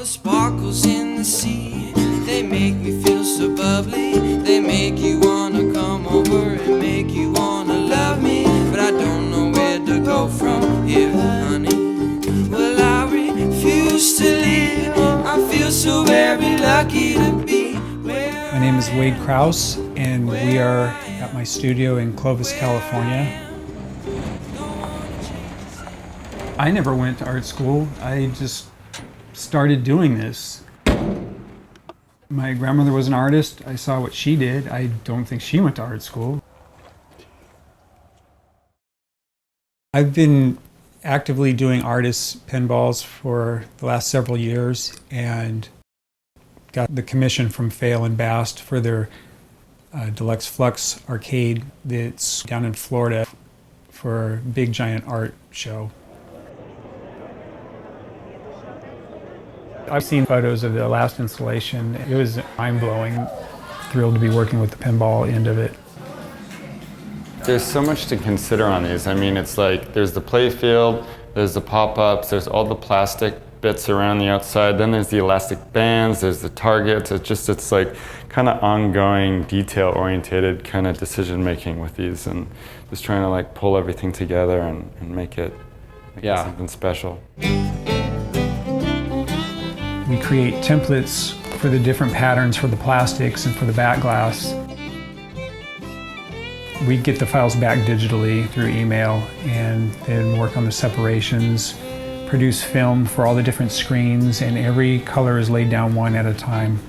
the sparkles in the sea. They make me feel so bubbly. They make you wanna come over and make you wanna love me. But I don't know where to go from here, honey. Well, I refuse to live. I feel so very lucky to be where My name is Wade Krause, and we are at my studio in Clovis, California. I never went to art school. I just started doing this. My grandmother was an artist. I saw what she did. I don't think she went to art school. I've been actively doing artist pinballs for the last several years and got the commission from FAILE and BAST for their Deluxx Fluxx arcade that's down in Florida for a big giant art show. I've seen photos of the last installation. It was mind-blowing. Thrilled to be working with the pinball end of it. There's so much to consider on these. I mean, it's like there's the play field, there's the pop-ups, there's all the plastic bits around the outside, then there's the elastic bands, there's the targets. It's like kind of ongoing, detail-oriented kind of decision-making with these, and just trying to like pull everything together and make it something special. We create templates for the different patterns for the plastics and for the back glass. We get the files back digitally through email and then work on the separations, produce film for all the different screens, and every color is laid down one at a time.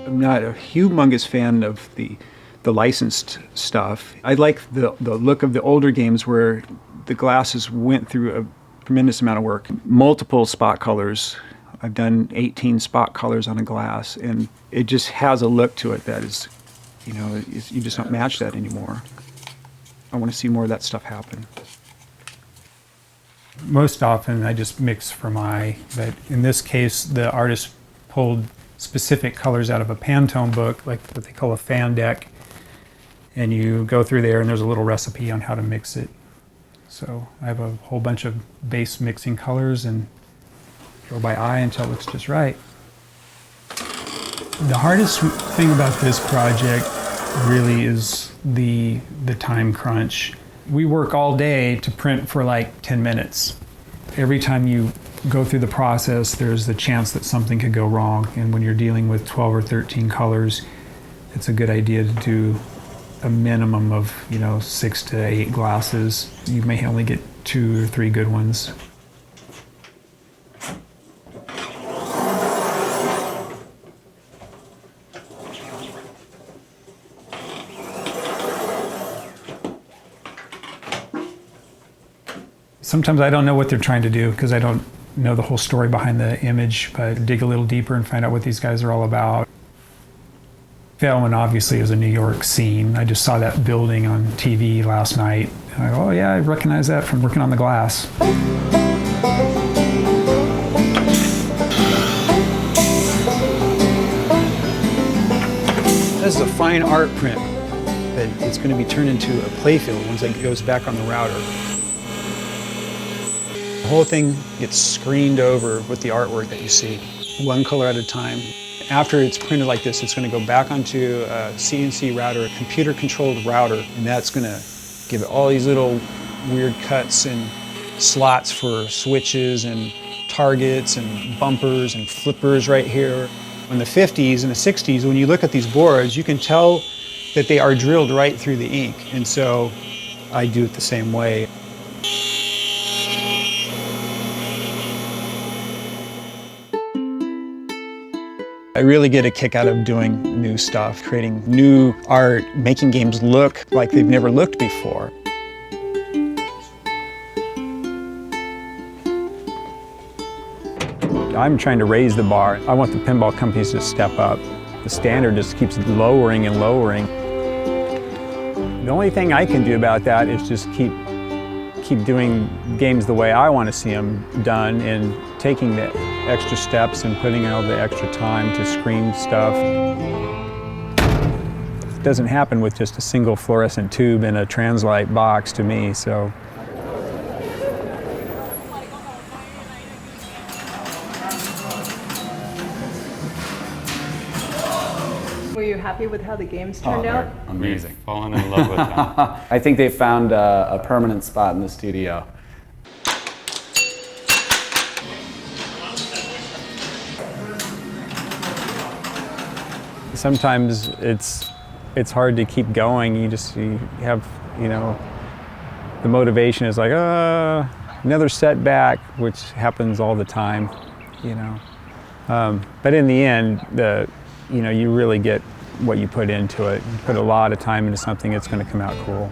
I'm not a humongous fan of the licensed stuff. I like the look of the older games where the glasses went through a tremendous amount of work. Multiple spot colors. I've done 18 spot colors on a glass, and it just has a look to it that is, you know, you just don't match that anymore. I want to see more of that stuff happen. Most often I just mix from eye, but in this case the artist pulled specific colors out of a Pantone book, like what they call a fan deck, and you go through there and there's a little recipe on how to mix it. So I have a whole bunch of base mixing colors and go by eye until it looks just right. The hardest thing about this project really is the time crunch. We work all day to print for like 10 minutes. Every time you go through the process, there's the chance that something could go wrong. And when you're dealing with 12 or 13 colors, it's a good idea to do a minimum of, 6 to 8 glasses. You may only get 2 or 3 good ones. Sometimes I don't know what they're trying to do because I don't know the whole story behind the image, but I dig a little deeper and find out what these guys are all about. FAILE obviously is a New York scene. I just saw that building on TV last night. And I go, oh yeah, I recognize that from working on the glass. This is a fine art print that it's going to be turned into a playfield once it goes back on the router. The whole thing gets screened over with the artwork that you see, one color at a time. After it's printed like this, it's going to go back onto a CNC router, a computer-controlled router, and that's going to give it all these little weird cuts and slots for switches and targets and bumpers and flippers right here. In the 50s and the 60s, when you look at these boards, you can tell that they are drilled right through the ink, and so I do it the same way. I really get a kick out of doing new stuff, creating new art, making games look like they've never looked before. I'm trying to raise the bar. I want the pinball companies to step up. The standard just keeps lowering and lowering. The only thing I can do about that is just keep doing games the way I want to see them done and taking the extra steps and putting in all the extra time to screen stuff. It doesn't happen with just a single fluorescent tube in a Translite box to me, so. you happy with how the games turned out? Amazing. We've fallen in love with them. I think they found a permanent spot in the studio. Sometimes it's hard to keep going. You have, you know, the motivation is like, another setback, which happens all the time, you know. But in the end, you know, you really get what you put into it. You put a lot of time into something, it's going to come out cool.